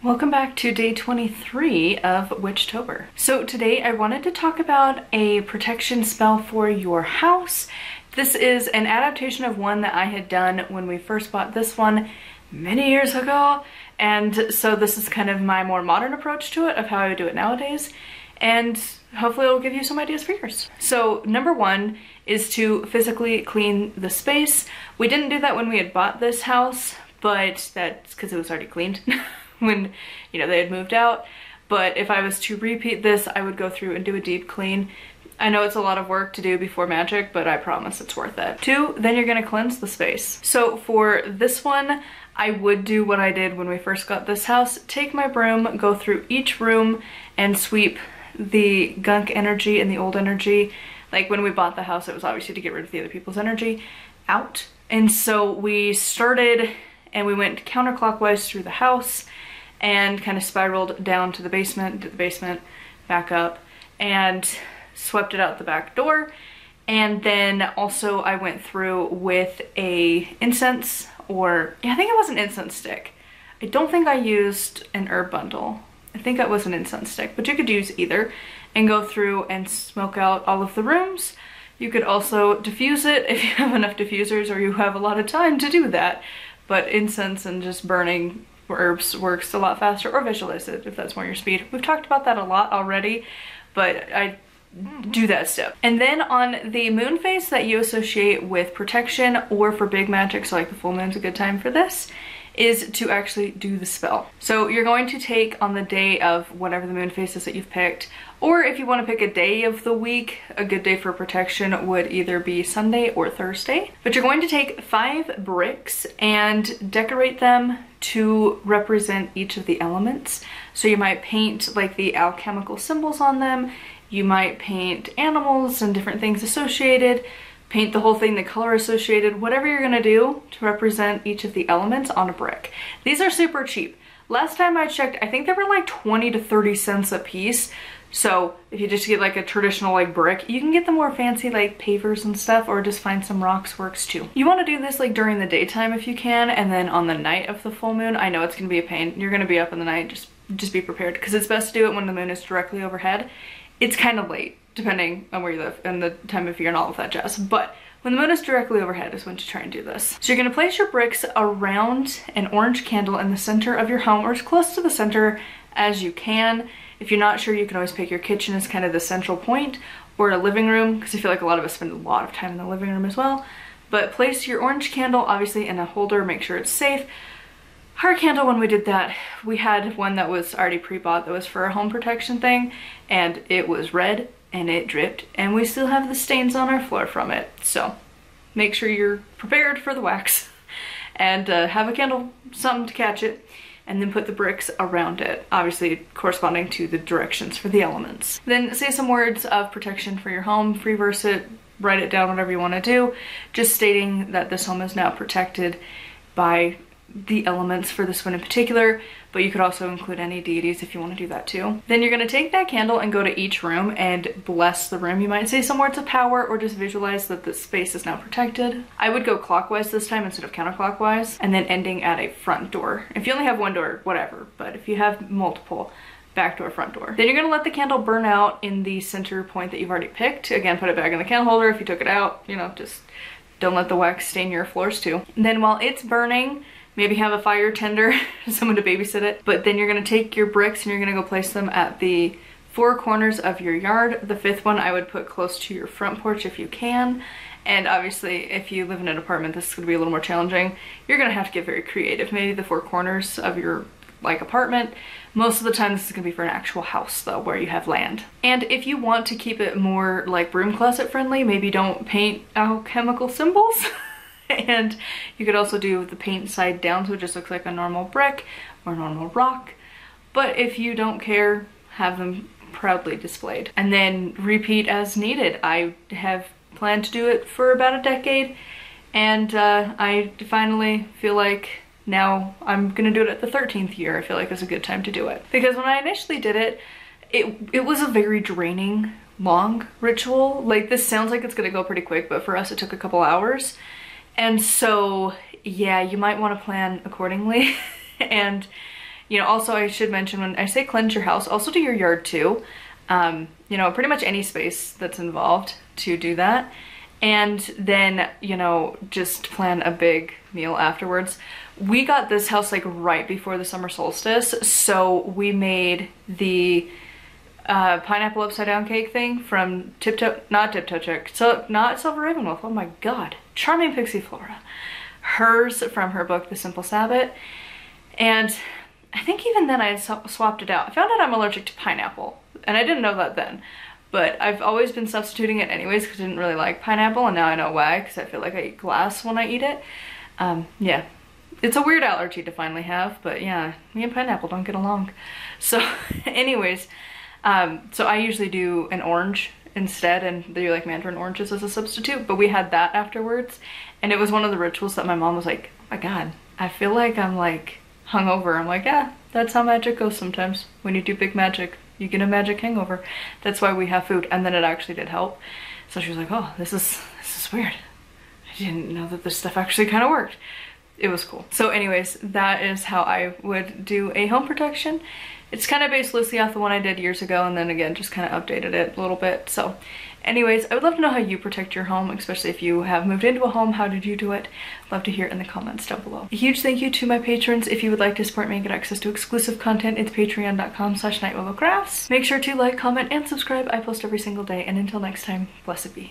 Welcome back to day 23 of Witchtober. So today I wanted to talk about a protection spell for your house. This is an adaptation of one that I had done when we first bought this one many years ago. And so this is kind of my more modern approach to it of how I would do it nowadays. And hopefully it'll give you some ideas for yours. So number one is to physically clean the space. We didn't do that when we had bought this house, but that's because it was already cleaned. When, you know, they had moved out. But if I was to repeat this, I would go through and do a deep clean. I know it's a lot of work to do before magic, but I promise it's worth it. Two, then you're gonna cleanse the space. So for this one, I would do what I did when we first got this house. Take my broom, go through each room and sweep the gunk energy and the old energy. Like when we bought the house, it was obviously to get rid of the other people's energy out. And so we started and we went counterclockwise through the house and kind of spiraled down to the basement, back up, and swept it out the back door. And then also I went through with a incense, or yeah, I think it was an incense stick. I don't think I used an herb bundle. I think that was an incense stick, but you could use either and go through and smoke out all of the rooms. You could also diffuse it if you have enough diffusers or you have a lot of time to do that. But incense and just burning herbs works a lot faster, or visualize it if that's more your speed. We've talked about that a lot already, but I do that step. And then on the moon phase that you associate with protection or for big magic, so like the full moon's a good time for this, is to actually do the spell. So you're going to take on the day of whatever the moon phase is that you've picked, or if you want to pick a day of the week, a good day for protection would either be Sunday or Thursday. But you're going to take 5 bricks and decorate them to represent each of the elements. So you might paint like the alchemical symbols on them, you might paint animals and different things associated, paint the whole thing the color associated, whatever you're gonna do to represent each of the elements on a brick. These are super cheap. Last time I checked, I think they were like 20 to 30 cents a piece. So if you just get like a traditional like brick, you can get the more fancy like pavers and stuff, or just find some rocks works too. You wanna do this like during the daytime if you can, and then on the night of the full moon, I know it's gonna be a pain. You're gonna be up in the night, just be prepared, because it's best to do it when the moon is directly overhead. It's kind of late, depending on where you live and the time of year and all of that jazz. But when the moon is directly overhead is when to try and do this. So you're gonna place your bricks around an orange candle in the center of your home, or as close to the center as you can. If you're not sure, you can always pick your kitchen as kind of the central point, or a living room, because I feel like a lot of us spend a lot of time in the living room as well. But place your orange candle obviously in a holder, make sure it's safe. Our candle, when we did that, we had one that was already pre-bought that was for a home protection thing, and it was red and it dripped, and we still have the stains on our floor from it. So make sure you're prepared for the wax and have a candle, something to catch it, and then put the bricks around it, obviously corresponding to the directions for the elements. Then say some words of protection for your home, free verse it, write it down, whatever you want to do, just stating that this home is now protected by the elements for this one in particular, but you could also include any deities if you want to do that too. Then you're going to take that candle and go to each room and bless the room. You might say some words of power, or just visualize that the space is now protected. I would go clockwise this time instead of counterclockwise, and then ending at a front door. If you only have one door, whatever, but if you have multiple, back door, front door. Then you're going to let the candle burn out in the center point that you've already picked. Again, put it back in the candle holder if you took it out, you know, just don't let the wax stain your floors too. And then while it's burning, maybe have a fire tender, someone to babysit it. But then you're gonna take your bricks and you're gonna go place them at the 4 corners of your yard. The 5th one I would put close to your front porch if you can. And obviously if you live in an apartment, this is gonna be a little more challenging. You're gonna have to get very creative. Maybe the 4 corners of your like apartment. Most of the time this is gonna be for an actual house though, where you have land. And if you want to keep it more like broom closet friendly, maybe don't paint alchemical symbols. And you could also do the paint side down so it just looks like a normal brick or normal rock. But if you don't care, have them proudly displayed. And then repeat as needed. I have planned to do it for about a decade, and I finally feel like now I'm gonna do it at the 13th year. I feel like it's a good time to do it. Because when I initially did it, it was a very draining, long ritual. Like, this sounds like it's gonna go pretty quick, but for us it took a couple hours. And so, yeah, you might want to plan accordingly. And You know, also I should mention when I say cleanse your house, also do your yard too. You know, pretty much any space that's involved to do that. And then, you know, just plan a big meal afterwards. We got this house like right before the summer solstice, so we made the pineapple upside down cake thing from not Silver Ravenwolf, oh my god, Charming Pixie Flora. Hers from her book, The Simple Sabbath. And I think even then I had swapped it out. I found out I'm allergic to pineapple, and I didn't know that then. But I've always been substituting it anyways because I didn't really like pineapple, and now I know why, because I feel like I eat glass when I eat it. Yeah, it's a weird allergy to finally have, but yeah, me and pineapple don't get along. So anyways, so I usually do an orange instead and do like mandarin oranges as a substitute, but we had that afterwards, and it was one of the rituals that my mom was like, oh my god, I feel like I'm like hungover. I'm like, yeah, that's how magic goes sometimes. When you do big magic, you get a magic hangover. That's why we have food. And then it actually did help. So she was like, oh, this is weird. I didn't know that this stuff actually kind of worked. It was cool. So anyways, that is how I would do a home protection. It's kind of based loosely off the one I did years ago, and then again, just kind of updated it a little bit. So anyways, I would love to know how you protect your home, especially if you have moved into a home. How did you do it? Love to hear it in the comments down below. A huge thank you to my patrons. If you would like to support me and get access to exclusive content, it's patreon.com/nightwillowcrafts. Make sure to like, comment, and subscribe. I post every single day, and until next time, blessed be.